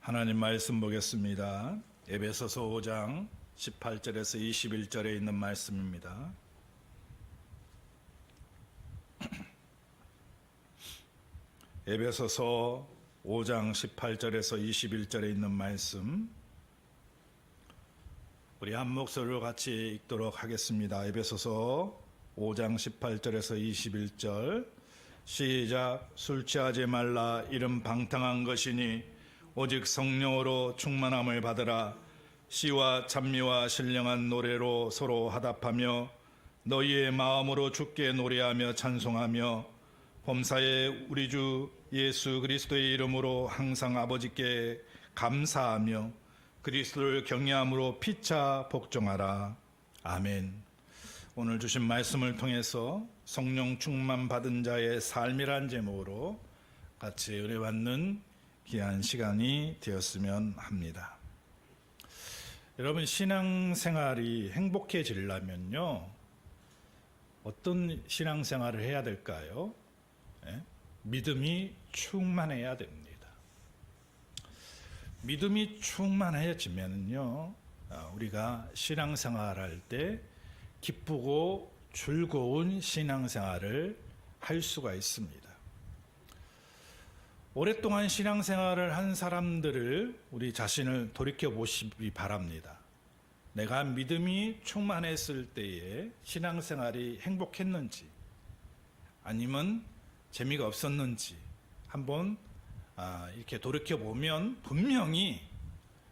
하나님 말씀 보겠습니다. 에베소서 5장 18절에서 21절에 있는 말씀입니다. 에베소서 5장 18절에서 21절에 있는 말씀, 우리 한 목소리로 같이 읽도록 하겠습니다. 에베소서 5장 18절에서 21절 시작. 술 취하지 말라. 이는 방탕한 것이니 오직 성령으로 충만함을 받으라. 시와 찬미와 신령한 노래로 서로 화답하며 너희의 마음으로 주께 노래하며 찬송하며 범사에 우리 주 예수 그리스도의 이름으로 항상 아버지께 감사하며 그리스도를 경외함으로 피차 복종하라. 아멘. 오늘 주신 말씀을 통해서 성령 충만 받은 자의 삶이란 제목으로 같이 은혜받는 귀한 시간이 되었으면 합니다. 여러분, 신앙생활이 행복해지려면요, 어떤 신앙생활을 해야 될까요? 믿음이 충만해야 됩니다. 믿음이 충만해지면요, 우리가 신앙생활할 때 기쁘고 즐거운 신앙생활을 할 수가 있습니다. 오랫동안 신앙생활을 한 사람들을 우리 자신을 돌이켜 보시기 바랍니다. 내가 믿음이 충만했을 때에 신앙생활이 행복했는지 아니면 재미가 없었는지 한번 이렇게 돌이켜 보면 분명히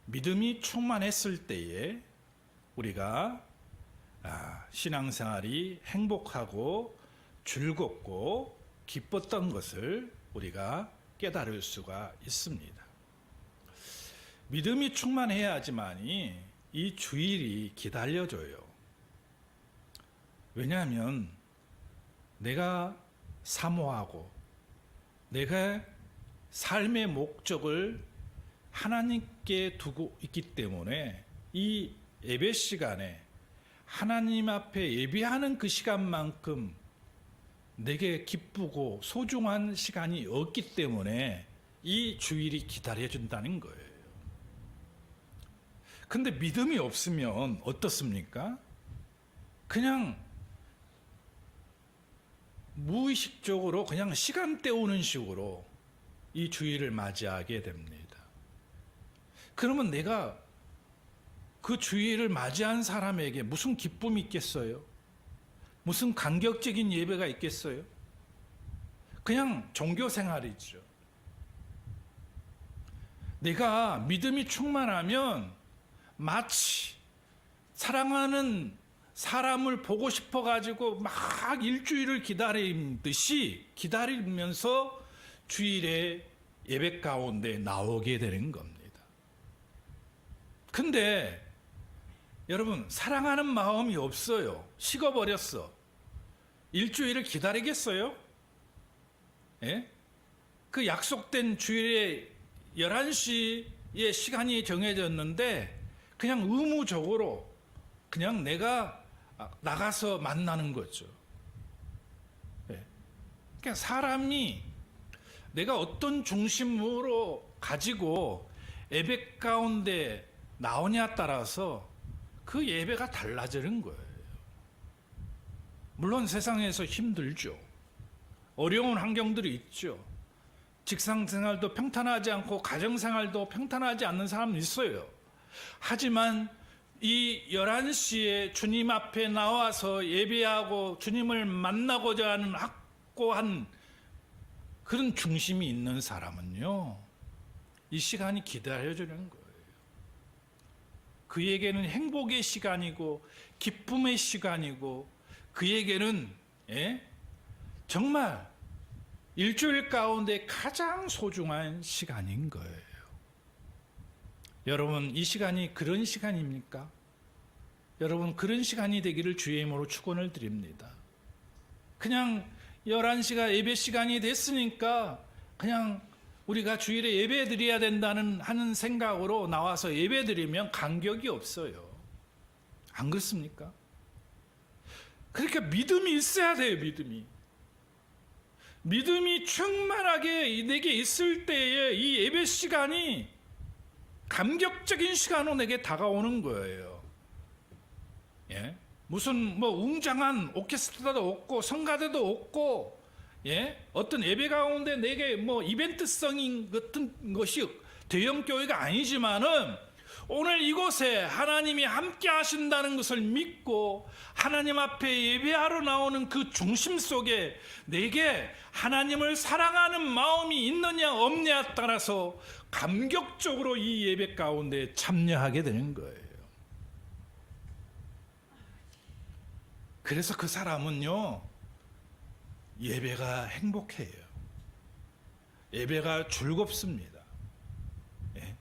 믿음이 충만했을 때에 우리가 신앙생활이 행복하고 즐겁고 기뻤던 것을 우리가 깨달을 수가 있습니다. 믿음이 충만해야지만이 이 주일이 기다려져요. 왜냐하면 내가 사모하고 내가 삶의 목적을 하나님께 두고 있기 때문에 이 예배 시간에 하나님 앞에 예배하는 그 시간만큼 내게 기쁘고 소중한 시간이 없기 때문에 이 주일이 기다려준다는 거예요. 근데 믿음이 없으면 어떻습니까? 그냥 무의식적으로 그냥 시간 때우는 식으로 이 주일을 맞이하게 됩니다. 그러면 내가 그 주일을 맞이한 사람에게 무슨 기쁨이 있겠어요? 무슨 감격적인 예배가 있겠어요? 그냥 종교 생활이죠. 내가 믿음이 충만하면 마치 사랑하는 사람을 보고 싶어가지고 막 일주일을 기다리듯이 기다리면서 주일에 예배 가운데 나오게 되는 겁니다. 근데 여러분, 사랑하는 마음이 없어요. 식어버렸어. 일주일을 기다리겠어요? 예? 그 약속된 주일에 11시에 시간이 정해졌는데 그냥 의무적으로 그냥 내가 나가서 만나는 거죠. 예. 그러니까 사람이 내가 어떤 중심으로 가지고 예배 가운데 나오냐에 따라서 그 예배가 달라지는 거예요. 물론 세상에서 힘들죠. 어려운 환경들이 있죠. 직장생활도 평탄하지 않고 가정생활도 평탄하지 않는 사람이 있어요. 하지만 이 11시에 주님 앞에 나와서 예배하고 주님을 만나고자 하는 확고한 그런 중심이 있는 사람은요, 이 시간이 기다려주는 거예요. 그에게는 행복의 시간이고 기쁨의 시간이고 그에게는 정말 일주일 가운데 가장 소중한 시간인 거예요. 여러분, 이 시간이 그런 시간입니까? 여러분, 그런 시간이 되기를 주의 이름으로 축원을 드립니다. 그냥 11시가 예배 시간이 됐으니까 그냥 우리가 주일에 예배 드려야 된다는 하는 생각으로 나와서 예배 드리면 감격이 없어요. 안 그렇습니까? 그러니까 믿음이 있어야 돼요. 믿음이 충만하게 내게 있을 때에 이 예배 시간이 감격적인 시간으로 내게 다가오는 거예요. 예? 무슨 뭐 웅장한 오케스트라도 없고 성가대도 없고, 예? 어떤 예배 가운데 내게 뭐 이벤트성인 같은 것이 대형 교회가 아니지만은 오늘 이곳에 하나님이 함께 하신다는 것을 믿고 하나님 앞에 예배하러 나오는 그 중심 속에 내게 하나님을 사랑하는 마음이 있느냐 없느냐에 따라서 감격적으로 이 예배 가운데 참여하게 되는 거예요. 그래서 그 사람은요, 예배가 행복해요. 예배가 즐겁습니다. 예?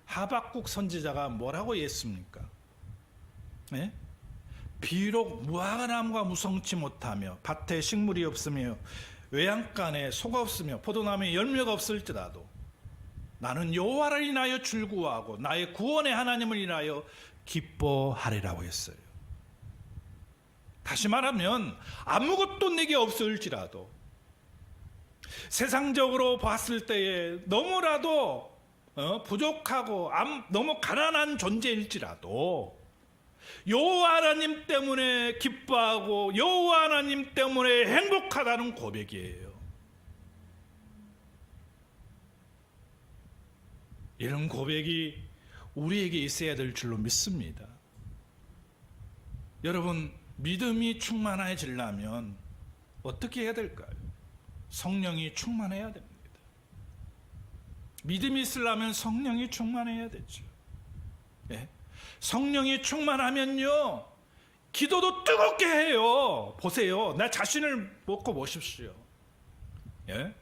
하박국 선지자가 뭐라고 했습니까? 예? 비록 무화과나무가 무성치 못하며 밭에 식물이 없으며 외양간에 소가 없으며 포도나무에 열매가 없을지라도 나는 여호와를 인하여 즐거워하고 나의 구원의 하나님을 인하여 기뻐하리라고 했어요. 다시 말하면 아무것도 내게 없을지라도, 세상적으로 봤을 때에 너무나도 부족하고 너무 가난한 존재일지라도 여호와 하나님 때문에 기뻐하고 여호와 하나님 때문에 행복하다는 고백이에요. 이런 고백이 우리에게 있어야 될 줄로 믿습니다. 여러분, 믿음이 충만해지려면 어떻게 해야 될까요? 성령이 충만해야 됩니다. 믿음이 있으려면 성령이 충만해야 되죠. 예? 성령이 충만하면요, 기도도 뜨겁게 해요. 보세요. 나 자신을 먹고 보십시오. 예?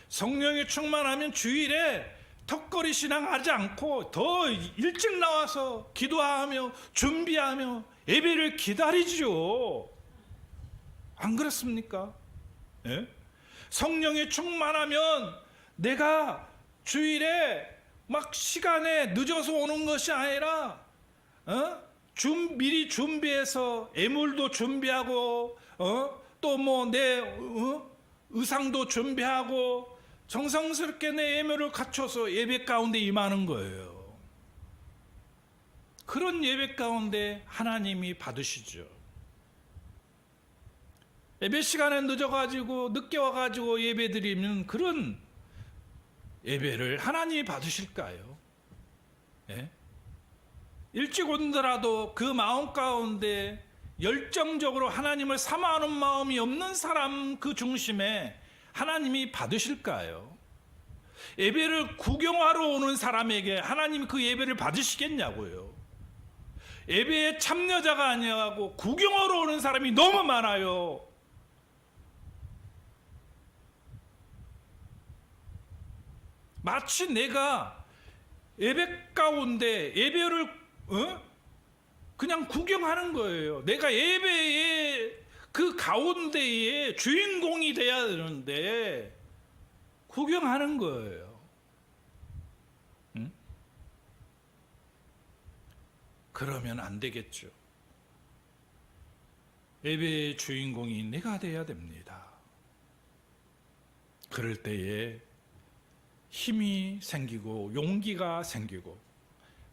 성령이 충만하면 주일에 턱걸이 신앙하지 않고 더 일찍 나와서 기도하며 준비하며 예배를 기다리죠. 안 그렇습니까? 예? 성령이 충만하면 내가 주일에 막 시간에 늦어서 오는 것이 아니라 미리 준비해서 예물도 준비하고 또 뭐 내 의상도 준비하고 정성스럽게 내 예물을 갖춰서 예배 가운데 임하는 거예요. 그런 예배 가운데 하나님이 받으시죠. 예배 시간에 늦어가지고 늦게 와가지고 예배 드리면 그런 예배를 하나님이 받으실까요? 예? 일찍 온더라도 그 마음 가운데 열정적으로 하나님을 사모하는 마음이 없는 사람 그 중심에 하나님이 받으실까요? 예배를 구경하러 오는 사람에게 하나님이 그 예배를 받으시겠냐고요. 예배에 참여자가 아니라고 구경하러 오는 사람이 너무 많아요. 마치 내가 예배 가운데 예배를 그냥 구경하는 거예요. 내가 예배의 그 가운데에 주인공이 돼야 되는데 구경하는 거예요. 응? 그러면 안 되겠죠. 예배의 주인공이 내가 돼야 됩니다. 그럴 때에 힘이 생기고 용기가 생기고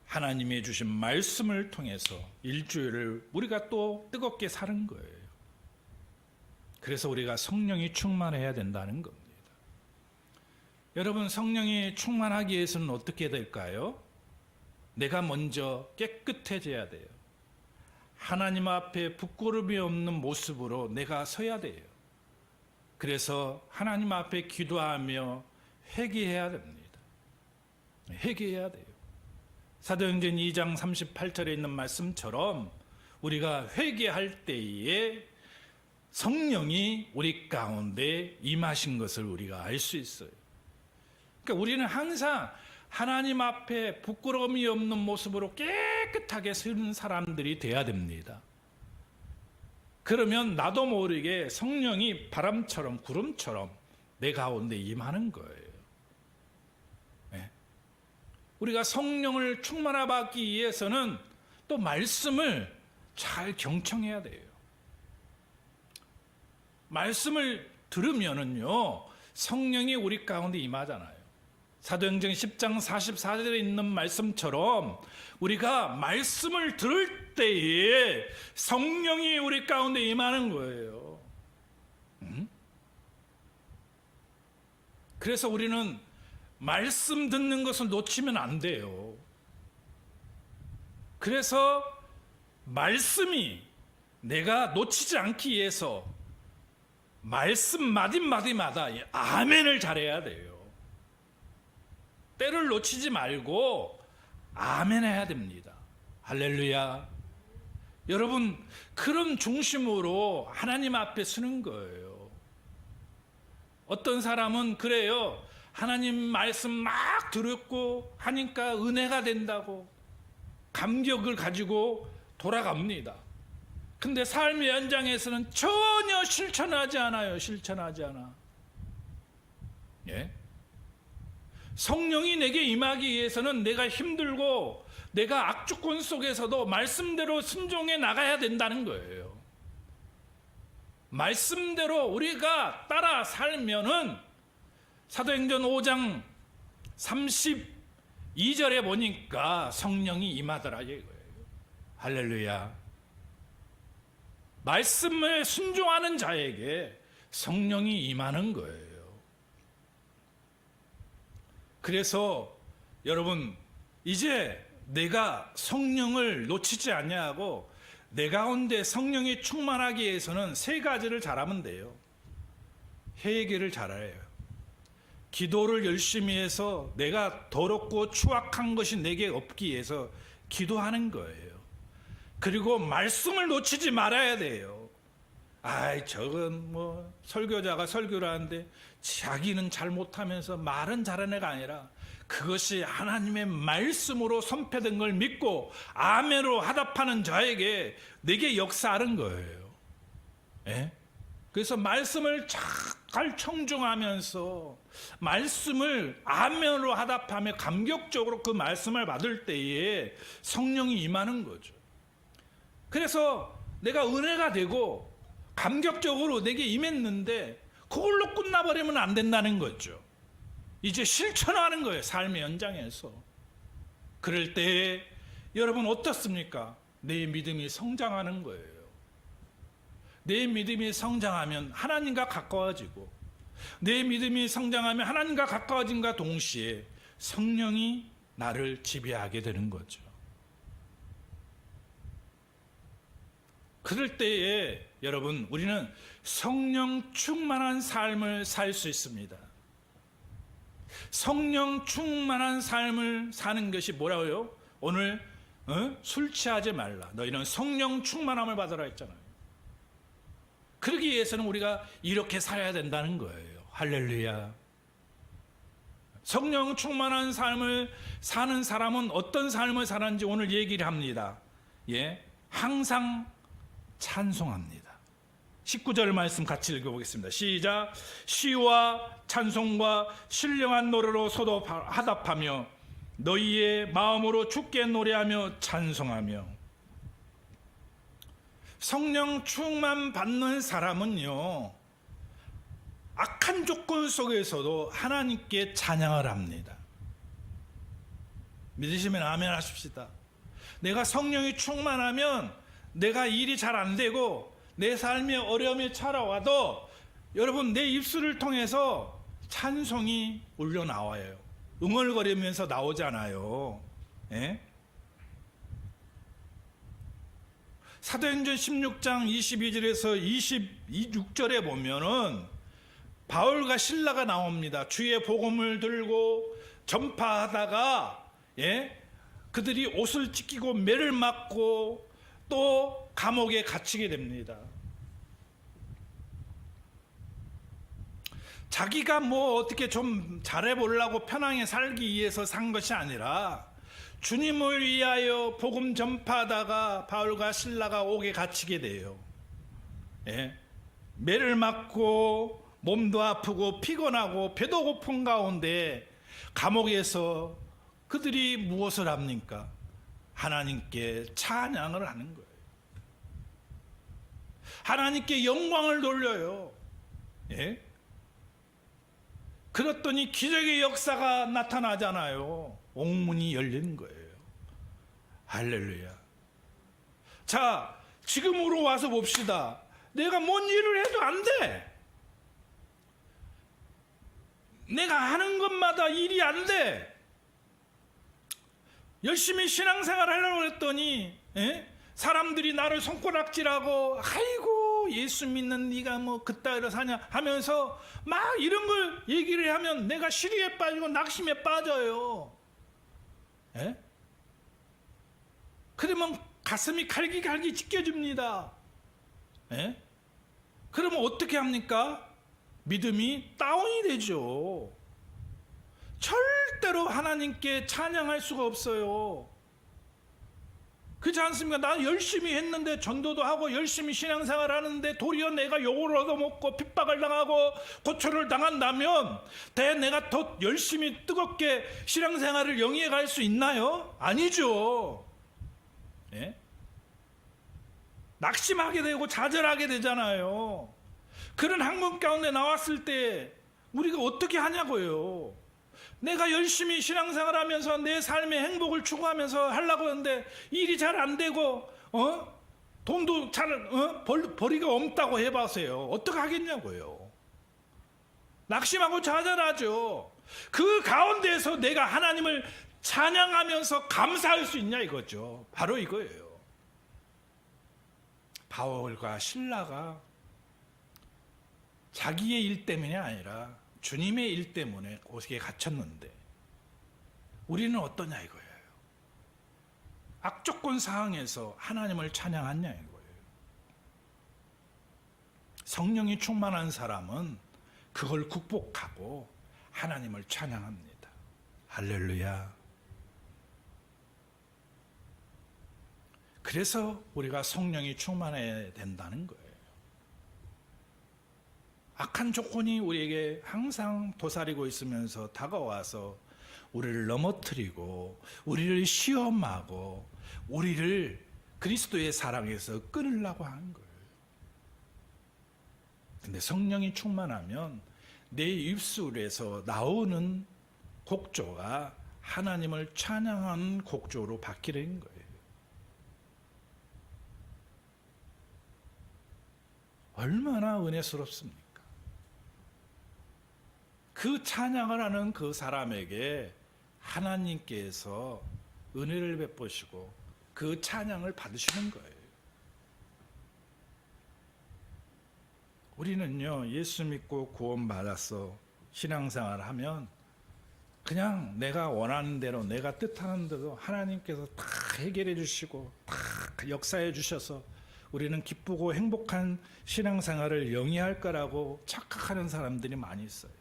하나님의 주신 말씀을 통해서 일주일을 우리가 또 뜨겁게 사는 거예요. 그래서 우리가 성령이 충만해야 된다는 겁니다. 여러분, 성령이 충만하기 위해서는 어떻게 될까요? 내가 먼저 깨끗해져야 돼요. 하나님 앞에 부끄러움이 없는 모습으로 내가 서야 돼요. 그래서 하나님 앞에 기도하며 회개해야 됩니다. 회개해야 돼요. 사도행전 2장 38절에 있는 말씀처럼 우리가 회개할 때에 성령이 우리 가운데 임하신 것을 우리가 알 수 있어요. 그러니까 우리는 항상 하나님 앞에 부끄러움이 없는 모습으로 깨끗하게 서는 사람들이 돼야 됩니다. 그러면 나도 모르게 성령이 바람처럼 구름처럼 내 가운데 임하는 거예요. 네. 우리가 성령을 충만하게 위해서는 또 말씀을 잘 경청해야 돼요. 말씀을 들으면은요, 성령이 우리 가운데 임하잖아요. 사도행전 10장 44절에 있는 말씀처럼 우리가 말씀을 들을 때에 성령이 우리 가운데 임하는 거예요. 그래서 우리는 말씀 듣는 것을 놓치면 안 돼요. 그래서 말씀이 내가 놓치지 않기 위해서 말씀 마디마디마다 아멘을 잘해야 돼요. 때를 놓치지 말고 아멘 해야 됩니다. 할렐루야. 여러분, 그런 중심으로 하나님 앞에 서는 거예요. 어떤 사람은 그래요. 하나님 말씀 막 들었고 하니까 은혜가 된다고 감격을 가지고 돌아갑니다. 근데 삶의 현장에서는 전혀 실천하지 않아요. 실천하지 않아. 예? 성령이 내게 임하기 위해서는 내가 힘들고 내가 악조건 속에서도 말씀대로 순종해 나가야 된다는 거예요. 말씀대로 우리가 따라 살면은 사도행전 5장 32절에 보니까 성령이 임하더라 이거예요. 할렐루야. 말씀에 순종하는 자에게 성령이 임하는 거예요. 그래서 여러분, 이제 내가 성령을 놓치지 아니하고 내 가운데 성령이 충만하기 위해서는 세 가지를 잘하면 돼요. 회개를 잘해요. 기도를 열심히 해서 내가 더럽고 추악한 것이 내게 없기 위해서 기도하는 거예요. 그리고 말씀을 놓치지 말아야 돼요. 아이, 저건 뭐 설교자가 설교를 하는데 자기는 잘 못하면서 말은 잘하는 애가 아니라 그것이 하나님의 말씀으로 선포된 걸 믿고 아멘으로 화답하는 자에게 내게 역사하는 거예요. 예? 그래서 말씀을 잘 청중하면서 말씀을 아멘으로 화답하며 감격적으로 그 말씀을 받을 때에 성령이 임하는 거죠. 그래서 내가 은혜가 되고 감격적으로 내게 임했는데 그걸로 끝나버리면 안 된다는 거죠. 이제 실천하는 거예요. 삶의 현장에서. 그럴 때 여러분 어떻습니까? 내 믿음이 성장하는 거예요. 내 믿음이 성장하면 하나님과 가까워지고 내 믿음이 성장하면 하나님과 가까워짐과 동시에 성령이 나를 지배하게 되는 거죠. 그럴 때에 여러분 우리는 성령 충만한 삶을 살 수 있습니다. 성령 충만한 삶을 사는 것이 뭐라고요? 오늘 술 취하지 말라. 너희는 성령 충만함을 받으라 했잖아요. 그러기 위해서는 우리가 이렇게 살아야 된다는 거예요. 할렐루야. 성령 충만한 삶을 사는 사람은 어떤 삶을 사는지 오늘 얘기를 합니다. 예, 항상 찬송합니다. 19절 말씀 같이 읽어보겠습니다. 시작. 시와 찬송과 신령한 노래로 소도하답하며 너희의 마음으로 주께 노래하며 찬송하며. 성령 충만 받는 사람은요, 악한 조건 속에서도 하나님께 찬양을 합니다. 믿으시면 아멘 하십시다. 내가 성령이 충만하면 내가 일이 잘 안 되고 내 삶에 어려움이 찾아와도 여러분 내 입술을 통해서 찬송이 울려 나와요. 응얼거리면서 나오잖아요. 예? 사도행전 16장 22절에서 26절에 보면은 바울과 실라가 나옵니다. 주의 복음을 들고 전파하다가 그들이 옷을 찢기고 매를 맞고 또 감옥에 갇히게 됩니다. 자기가 뭐 어떻게 좀 잘해보려고 편하게 살기 위해서 산 것이 아니라 주님을 위하여 복음 전파하다가 바울과 실라가 옥에 갇히게 돼요. 매를 맞고 몸도 아프고 피곤하고 배도 고픈 가운데 감옥에서 그들이 무엇을 합니까? 하나님께 찬양을 하는 거예요. 하나님께 영광을 돌려요. 그랬더니 기적의 역사가 나타나잖아요. 옥문이 열리는 거예요. 할렐루야. 자, 지금으로 와서 봅시다. 내가 뭔 일을 해도 안 돼. 내가 하는 것마다 일이 안 돼. 열심히 신앙생활 하려고 했더니 사람들이 나를 손가락질하고 아이고 예수 믿는 네가 뭐 그따위로 사냐 하면서 막 이런 걸 얘기를 하면 내가 시리에 빠지고 낙심에 빠져요. 그러면 가슴이 갈기갈기 찢겨집니다. 그러면 어떻게 합니까? 믿음이 다운이 되죠. 절대로 하나님께 찬양할 수가 없어요. 그렇지 않습니까? 나 열심히 했는데 전도도 하고 열심히 신앙생활 하는데 도리어 내가 욕을 얻어먹고 핍박을 당하고 고초를 당한다면 내가 더 열심히 뜨겁게 신앙생활을 영위해 갈 수 있나요? 아니죠. 낙심하게 되고 좌절하게 되잖아요. 그런 환경 가운데 나왔을 때 우리가 어떻게 하냐고요. 내가 열심히 신앙생활하면서 내 삶의 행복을 추구하면서 하려고 하는데 일이 잘 안 되고 돈도 잘 벌이가 없다고 해봐세요. 어떻게 하겠냐고요. 낙심하고 좌절하죠. 그 가운데에서 내가 하나님을 찬양하면서 감사할 수 있냐 이거죠. 바로 이거예요. 바울과 실라가 자기의 일 때문이 아니라 주님의 일 때문에 곳에 갇혔는데 우리는 어떠냐 이거예요. 악조건 상황에서 하나님을 찬양하냐 이거예요. 성령이 충만한 사람은 그걸 극복하고 하나님을 찬양합니다. 할렐루야. 그래서 우리가 성령이 충만해야 된다는 거예요. 악한 조건이 우리에게 항상 도사리고 있으면서 다가와서 우리를 넘어뜨리고 우리를 시험하고 우리를 그리스도의 사랑에서 끊으려고 하는 거예요. 근데 성령이 충만하면 내 입술에서 나오는 곡조가 하나님을 찬양하는 곡조로 바뀌는 거예요. 얼마나 은혜스럽습니까? 그 찬양을 하는 그 사람에게 하나님께서 은혜를 베푸시고 그 찬양을 받으시는 거예요. 우리는요, 예수 믿고 구원받아서 신앙생활을 하면 그냥 내가 원하는 대로 내가 뜻하는 대로 하나님께서 다 해결해 주시고 다 역사해 주셔서 우리는 기쁘고 행복한 신앙생활을 영위할 거라고 착각하는 사람들이 많이 있어요.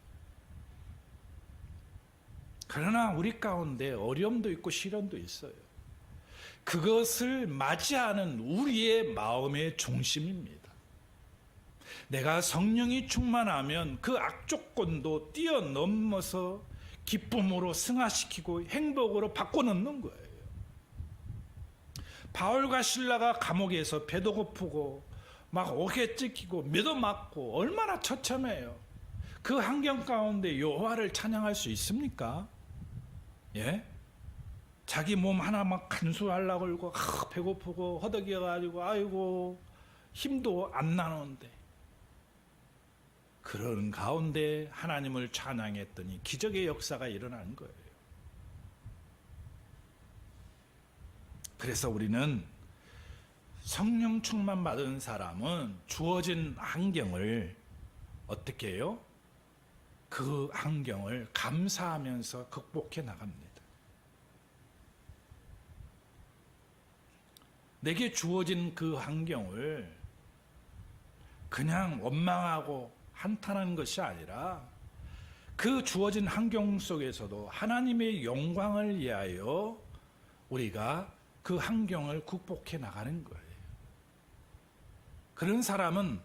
그러나 우리 가운데 어려움도 있고 시련도 있어요. 그것을 맞이하는 우리의 마음의 중심입니다. 내가 성령이 충만하면 그 악조건도 뛰어넘어서 기쁨으로 승화시키고 행복으로 바꿔놓는 거예요. 바울과 실라가 감옥에서 배도 고프고 막 어깨 찢기고 매도 맞고 얼마나 처참해요. 그 환경 가운데 여호와를 찬양할 수 있습니까? 예? 자기 몸 하나 막 간수하려고 그러고 배고프고 허덕여가지고 아이고 힘도 안 나는데 그런 가운데 하나님을 찬양했더니 기적의 역사가 일어난 거예요. 그래서 우리는 성령 충만 받은 사람은 주어진 환경을 어떻게 해요? 그 환경을 감사하면서 극복해 나갑니다. 내게 주어진 그 환경을 그냥 원망하고 한탄하는 것이 아니라 그 주어진 환경 속에서도 하나님의 영광을 위하여 우리가 그 환경을 극복해 나가는 거예요. 그런 사람은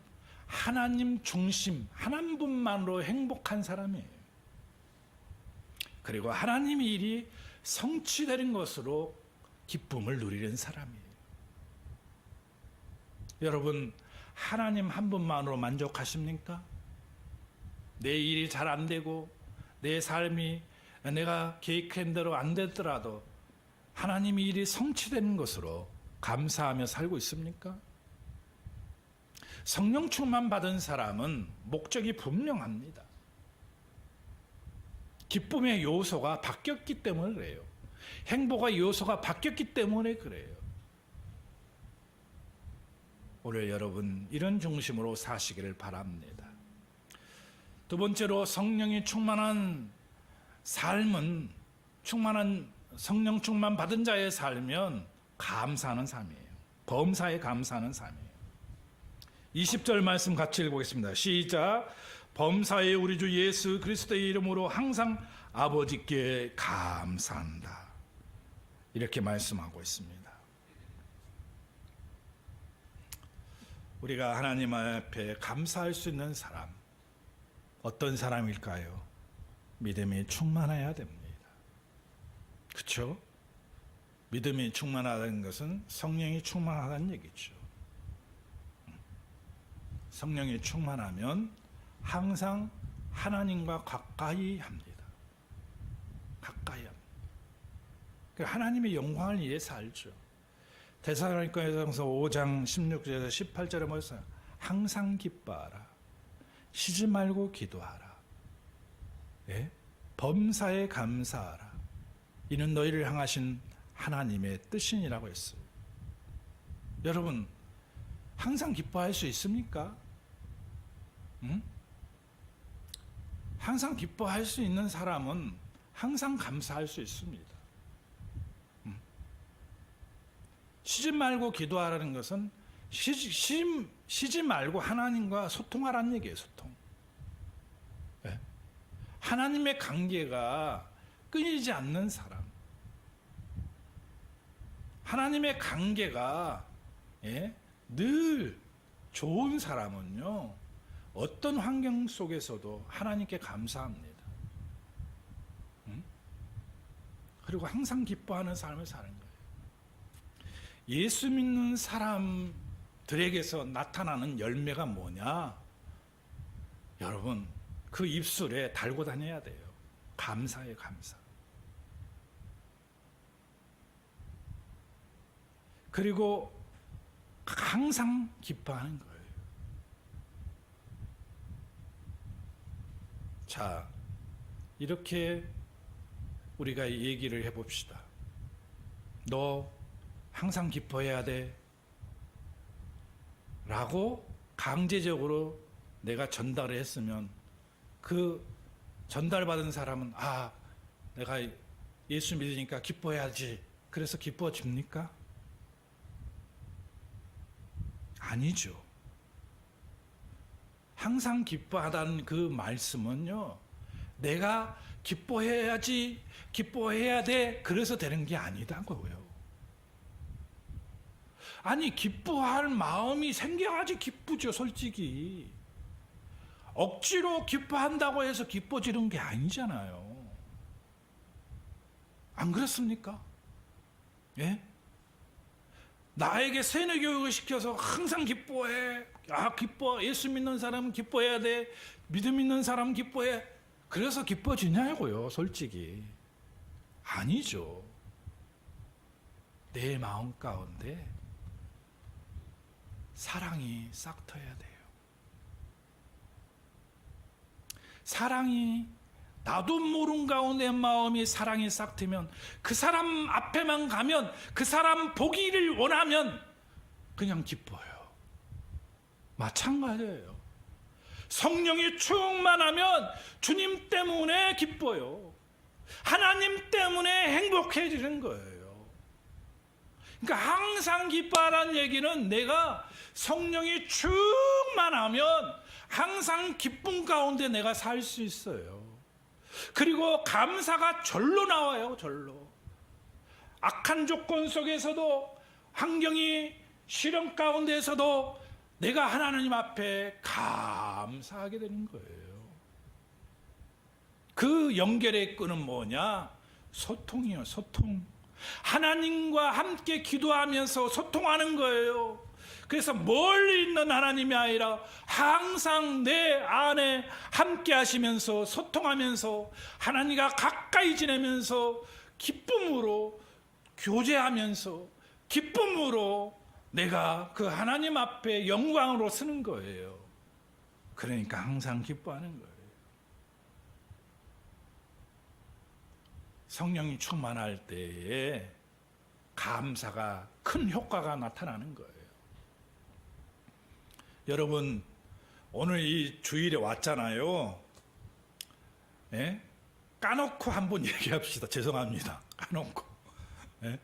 하나님 중심, 하나님뿐만으로 행복한 사람이에요. 그리고 하나님의 일이 성취되는 것으로 기쁨을 누리는 사람이에요. 여러분, 하나님 한 분만으로 만족하십니까? 내 일이 잘 안 되고 내 삶이 내가 계획한 대로 안 되더라도 하나님의 일이 성취되는 것으로 감사하며 살고 있습니까? 성령 충만 받은 사람은 목적이 분명합니다. 기쁨의 요소가 바뀌었기 때문에 그래요. 행복의 요소가 바뀌었기 때문에 그래요. 오늘 여러분 이런 중심으로 사시기를 바랍니다. 두 번째로 성령이 충만한 삶은 성령 충만 받은 자의 삶은 감사하는 삶이에요. 범사에 감사하는 삶이에요. 20절 말씀 같이 읽어보겠습니다. 시작. 범사에 우리 주 예수 그리스도의 이름으로 항상 아버지께 감사한다. 이렇게 말씀하고 있습니다. 우리가 하나님 앞에 감사할 수 있는 사람, 어떤 사람일까요? 믿음이 충만해야 됩니다. 그렇죠? 믿음이 충만하다는 것은 성령이 충만하다는 얘기죠. 성령이 충만하면 항상 하나님과 가까이 합니다. 가까이 합니다. 하나님의 영광을 위해서 살죠. 데살로니가전서 5장 16절에서 18절에 뭐였어요? 항상 기뻐하라. 쉬지 말고 기도하라. 예? 범사에 감사하라. 이는 너희를 향하신 하나님의 뜻이니라고 했어요. 여러분 항상 기뻐할 수 있습니까? 항상 기뻐할 수 있는 사람은 항상 감사할 수 있습니다. 쉬지 말고 기도하라는 것은 쉬지 말고 하나님과 소통하라는 얘기예요. 소통. 네. 하나님의 관계가 끊이지 않는 사람, 하나님의 관계가 늘 좋은 사람은요, 어떤 환경 속에서도 하나님께 감사합니다. 그리고 항상 기뻐하는 삶을 사는 거예요. 예수 믿는 사람들에게서 나타나는 열매가 뭐냐? 여러분, 그 입술에 달고 다녀야 돼요. 감사해요, 감사. 그리고 항상 기뻐하는 거예요. 자, 이렇게 우리가 얘기를 해봅시다. 너 항상 기뻐해야 돼 라고 강제적으로 내가 전달을 했으면 그 전달받은 사람은 내가 예수 믿으니까 기뻐해야지, 그래서 기뻐집니까? 아니죠. 항상 기뻐하다는 그 말씀은요, 내가 기뻐해야지, 기뻐해야 돼, 그래서 되는 게 아니다고요. 아니, 기뻐할 마음이 생겨야지 기쁘죠, 솔직히. 억지로 기뻐한다고 해서 기뻐지는 게 아니잖아요. 안 그렇습니까? 예? 나에게 세뇌 교육을 시켜서 항상 기뻐해. 기뻐. 예수 믿는 사람은 기뻐해야 돼. 믿음 있는 사람은 기뻐해. 그래서 기뻐지냐고요, 솔직히. 아니죠. 내 마음 가운데 사랑이 싹 트여야 돼요. 사랑이, 나도 모른 가운데 마음이 사랑이 싹 트면, 그 사람 앞에만 가면, 그 사람 보기를 원하면 그냥 기뻐요. 마찬가지예요. 성령이 충만하면 주님 때문에 기뻐요. 하나님 때문에 행복해지는 거예요. 그러니까 항상 기뻐하라는 얘기는, 내가 성령이 충만하면 항상 기쁨 가운데 내가 살 수 있어요. 그리고 감사가 절로 나와요, 절로. 악한 조건 속에서도, 환경이 시련 가운데에서도 내가 하나님 앞에 감사하게 되는 거예요. 그 연결의 끈은 뭐냐? 소통이요, 소통. 하나님과 함께 기도하면서 소통하는 거예요. 그래서 멀리 있는 하나님이 아니라 항상 내 안에 함께 하시면서 소통하면서 하나님과 가까이 지내면서 기쁨으로 교제하면서 기쁨으로 내가 그 하나님 앞에 영광으로 서는 거예요. 그러니까 항상 기뻐하는 거예요. 성령이 충만할 때에 감사가 큰 효과가 나타나는 거예요. 여러분, 오늘 이 주일에 왔잖아요. 예? 까놓고 한번 얘기합시다. 죄송합니다. 까놓고. 예?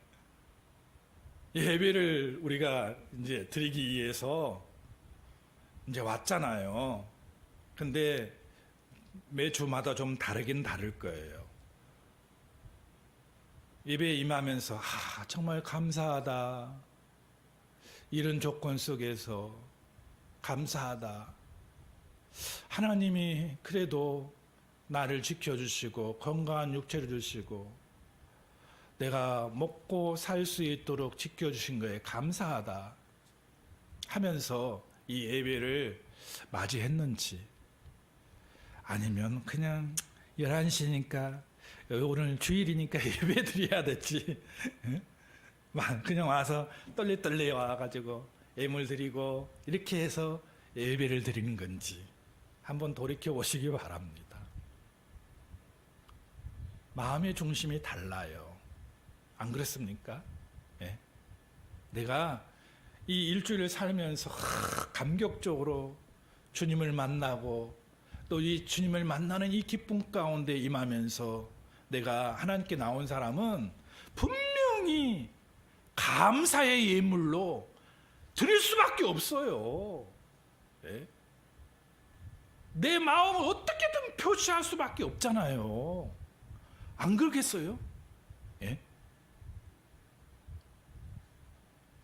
예배를 우리가 이제 드리기 위해서 이제 왔잖아요. 근데 매주마다 좀 다르긴 다를 거예요. 예배에 임하면서 정말 감사하다. 이런 조건 속에서 감사하다. 하나님이 그래도 나를 지켜주시고 건강한 육체를 주시고 내가 먹고 살 수 있도록 지켜주신 거에 감사하다 하면서 이 예배를 맞이했는지, 아니면 그냥 11시니까 오늘 주일이니까 예배 드려야 됐지, 그냥 와서 떨리떨리 와가지고 예물 드리고 이렇게 해서 예배를 드리는 건지 한번 돌이켜 보시기 바랍니다. 마음의 중심이 달라요. 안 그렇습니까? 예. 내가 이 일주일을 살면서 감격적으로 주님을 만나고 또 이 주님을 만나는 이 기쁨 가운데 임하면서 내가 하나님께 나온 사람은 분명히 감사의 예물로 드릴 수밖에 없어요. 예? 내 마음을 어떻게든 표시할 수밖에 없잖아요. 안 그러겠어요? 예?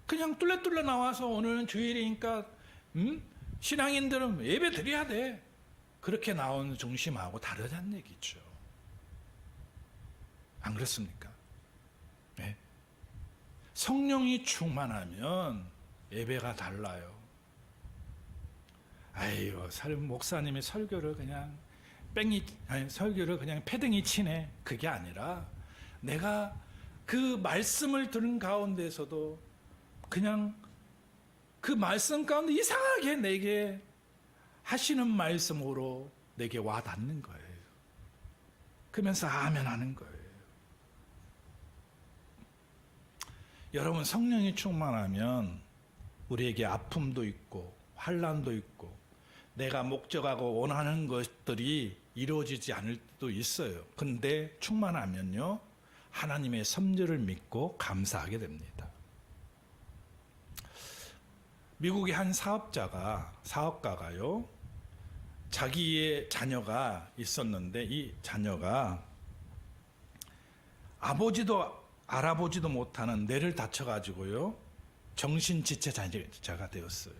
그냥 뚫레뚫레 나와서 오늘은 주일이니까 신앙인들은 예배 드려야 돼. 그렇게 나온 중심하고 다르다는 얘기죠. 안 그렇습니까? 네. 성령이 충만하면 예배가 달라요. 아이고, 목사님의 설교를 그냥 설교를 그냥 패딩이 치네. 그게 아니라 내가 그 말씀을 들은 가운데서도 그냥 그 말씀 가운데 이상하게 내게 하시는 말씀으로 내게 와닿는 거예요. 그러면서 아멘 하는 거예요. 여러분, 성령이 충만하면 우리에게 아픔도 있고 환난도 있고 내가 목적하고 원하는 것들이 이루어지지 않을 때도 있어요. 근데 충만하면요, 하나님의 섭리를 믿고 감사하게 됩니다. 미국의 한 사업가가요, 자기의 자녀가 있었는데 이 자녀가 아버지도 알아보지도 못하는 뇌를 다쳐가지고요, 정신지체장애자가 되었어요.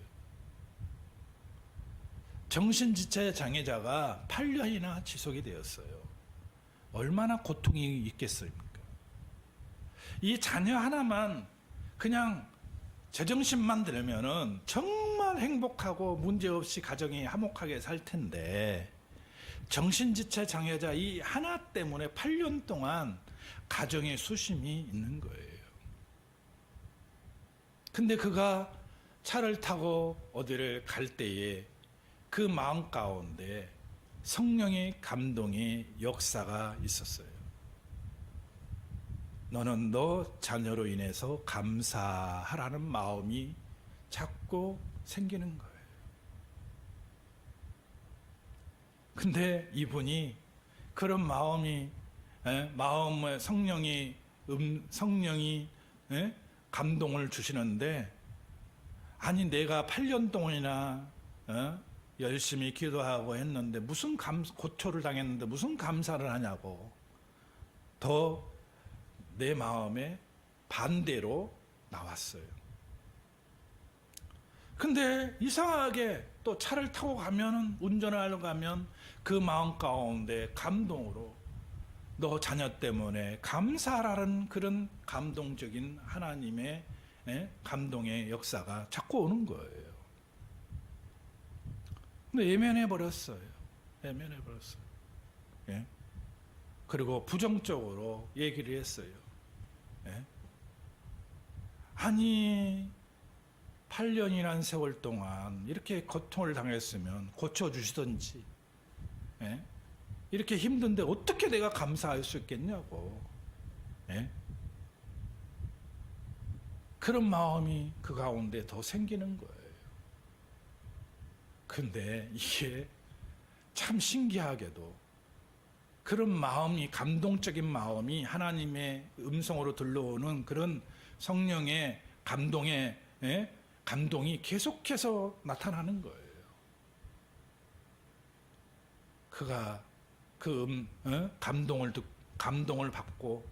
정신지체장애자가 8년이나 지속이 되었어요. 얼마나 고통이 있겠습니까? 이 자녀 하나만 그냥 제정신만 들면은 정말 행복하고 문제없이 가정이 화목하게 살 텐데, 정신지체 장애자 이 하나 때문에 8년 동안 가정에 수심이 있는 거예요. 근데 그가 차를 타고 어디를 갈 때에 그 마음 가운데 성령의 감동의 역사가 있었어요. 너는 너 자녀로 인해서 감사하라는 마음이 자꾸 생기는 거예요. 근데 이분이 그런 마음에 성령이 감동을 주시는데, 아니 내가 8년 동안이나 열심히 기도하고 했는데 무슨 고초를 당했는데 무슨 감사를 하냐고 더 내 마음에 반대로 나왔어요. 근데 이상하게 또 차를 타고 가면, 운전을 하러 가면 그 마음 가운데 감동으로 너 자녀 때문에 감사하라는 그런 감동적인 하나님의 감동의 역사가 자꾸 오는 거예요. 근데 예면해 버렸어요. 예? 그리고 부정적으로 얘기를 했어요. 예? 아니 8년이란 세월 동안 이렇게 고통을 당했으면 고쳐주시든지, 예? 이렇게 힘든데 어떻게 내가 감사할 수 있겠냐고. 예? 그런 마음이 그 가운데 더 생기는 거예요. 근데 이게 참 신기하게도 그런 마음이, 감동적인 마음이 하나님의 음성으로 들려오는 그런 성령의 감동의 감동이 계속해서 나타나는 거예요. 그가 그 감동을 받고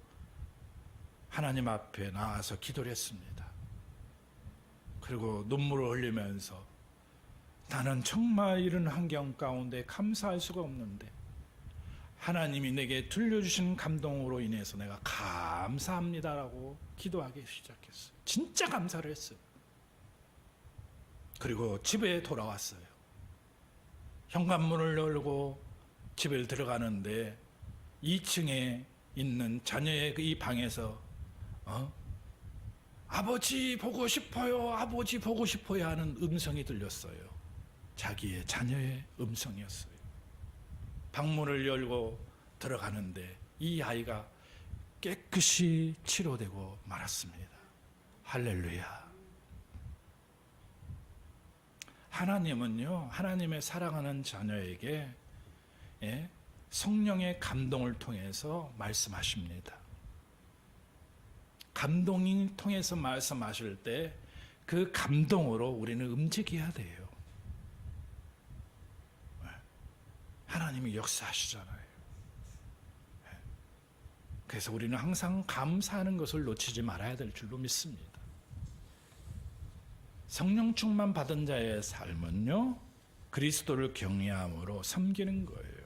하나님 앞에 나와서 기도를 했습니다. 그리고 눈물을 흘리면서 나는 정말 이런 환경 가운데 감사할 수가 없는데 하나님이 내게 들려주신 감동으로 인해서 내가 감사합니다라고 기도하기 시작했어요. 진짜 감사를 했어요. 그리고 집에 돌아왔어요. 현관문을 열고 집에 들어가는데 2층에 있는 자녀의 이 방에서 아버지 보고 싶어요, 아버지 보고 싶어요 하는 음성이 들렸어요. 자기의 자녀의 음성이었어요. 방문을 열고 들어가는데 이 아이가 깨끗이 치료되고 말았습니다. 할렐루야. 하나님은요, 하나님의 사랑하는 자녀에게 성령의 감동을 통해서 말씀하십니다. 감동을 통해서 말씀하실 때 그 감동으로 우리는 움직여야 돼요. 하나님이 역사하시잖아요. 그래서 우리는 항상 감사하는 것을 놓치지 말아야 될 줄로 믿습니다. 성령 충만 받은 자의 삶은요, 그리스도를 경외함으로 섬기는 거예요.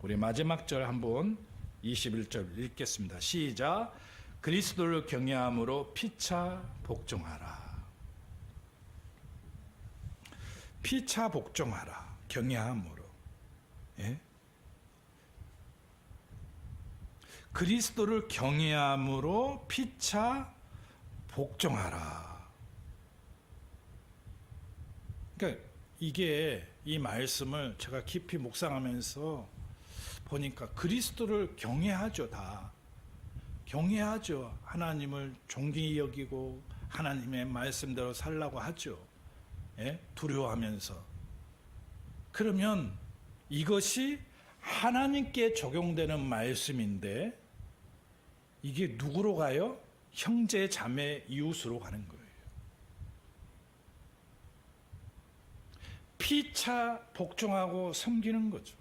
우리 마지막 절 한번 21절 읽겠습니다. 시작. 그리스도를 경외함으로 피차 복종하라. 피차 복종하라. 경외함으로. 예? 그리스도를 경외함으로 피차 복종하라. 그러니까 이게, 이 말씀을 제가 깊이 묵상하면서 보니까 그리스도를 경외하죠. 다 경외하죠. 하나님을 존귀히 여기고 하나님의 말씀대로 살라고 하죠. 예? 두려워하면서. 그러면 이것이 하나님께 적용되는 말씀인데 이게 누구로 가요? 형제, 자매, 이웃으로 가는 거예요. 피차 복종하고 섬기는 거죠.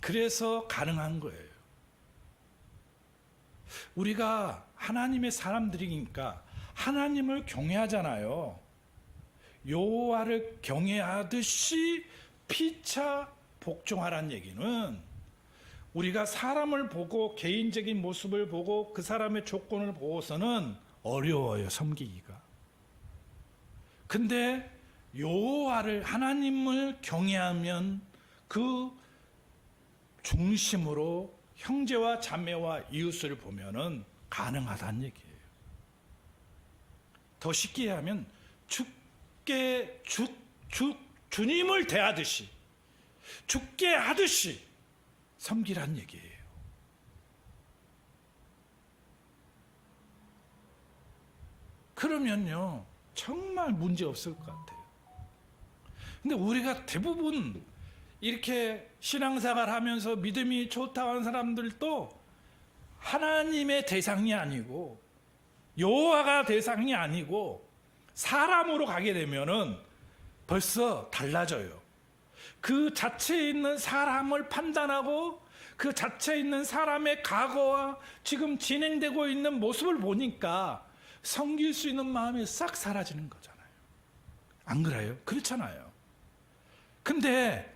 그래서 가능한 거예요. 우리가 하나님의 사람들이니까 하나님을 경외하잖아요. 여호와를 경외하듯이 피차 복종하라는 얘기는 우리가 사람을 보고 개인적인 모습을 보고 그 사람의 조건을 보고서는 어려워요, 섬기기가. 근데 여호와를, 하나님을 경외하면 그 중심으로 형제와 자매와 이웃을 보면은 가능하다는 얘기예요. 더 쉽게 하면 주님을 대하듯이, 죽게 하듯이 섬기란 얘기예요. 그러면요, 정말 문제 없을 것 같아요. 근데 우리가 대부분 이렇게 신앙생활 하면서 믿음이 좋다고 하는 사람들도 하나님의 대상이 아니고 여호와가 대상이 아니고 사람으로 가게 되면은 벌써 달라져요. 그 자체에 있는 사람을 판단하고 그 자체에 있는 사람의 과거와 지금 진행되고 있는 모습을 보니까 섬길 수 있는 마음이 싹 사라지는 거잖아요. 안 그래요? 그렇잖아요. 근데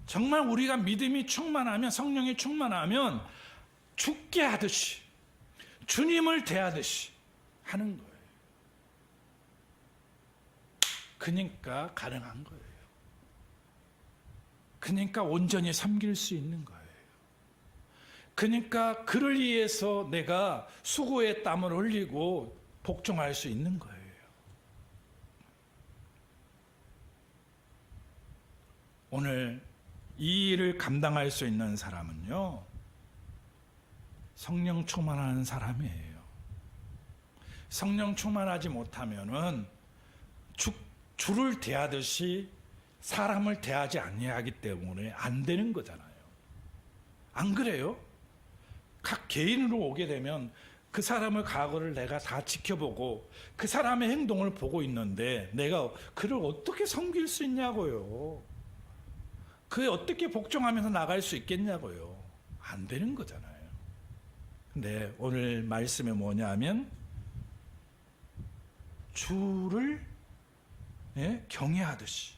정말 우리가 믿음이 충만하면, 성령이 충만하면 죽게 하듯이, 주님을 대하듯이 하는 거예요. 그러니까 가능한 거예요. 그러니까 온전히 섬길 수 있는 거예요. 그러니까 그를 위해서 내가 수고의 땀을 흘리고 복종할 수 있는 거예요. 오늘 이 일을 감당할 수 있는 사람은요, 성령 충만한 사람이에요. 성령 충만하지 못하면은 주를 대하듯이 사람을 대하지 아니하기 때문에 안 되는 거잖아요. 안 그래요? 각 개인으로 오게 되면 그 사람의 과거를 내가 다 지켜보고 그 사람의 행동을 보고 있는데 내가 그를 어떻게 섬길 수 있냐고요. 그에 어떻게 복종하면서 나갈 수 있겠냐고요. 안 되는 거잖아요. 근데 오늘 말씀이 뭐냐면 주를 경외하듯이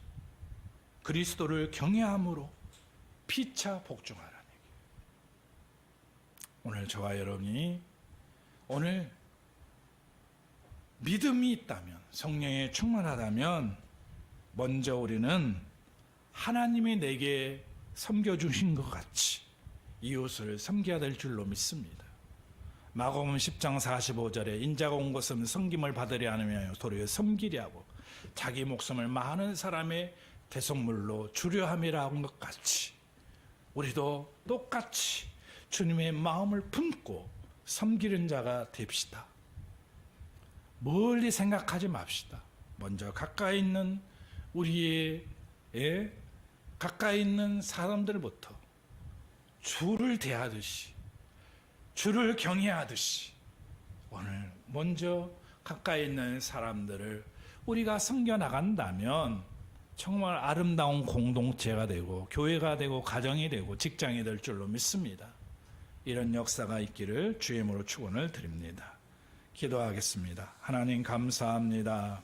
그리스도를 경외함으로 피차 복종하라는 얘기예요. 오늘 저와 여러분이 오늘 믿음이 있다면, 성령에 충만하다면 먼저 우리는 하나님이 내게 섬겨주신 것 같이 이웃을 섬겨야 될 줄로 믿습니다. 마가복음 10장 45절에 인자가 온 것은 섬김을 받으려 하느냐 도리어 섬기려고 자기 목숨을 많은 사람의 대속물로 주려 함이라 한 것 같이 우리도 똑같이 주님의 마음을 품고 섬기는 자가 됩시다. 멀리 생각하지 맙시다. 먼저 가까이 있는 우리의 가까이 있는 사람들부터 주를 대하듯이 주를 경외하듯이 오늘 먼저 가까이 있는 사람들을 우리가 섬겨 나간다면 정말 아름다운 공동체가 되고 교회가 되고 가정이 되고 직장이 될 줄로 믿습니다. 이런 역사가 있기를 주의 이름으로 축원을 드립니다. 기도하겠습니다. 하나님 감사합니다.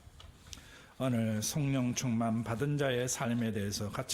오늘 성령 충만 받은 자의 삶에 대해서 같이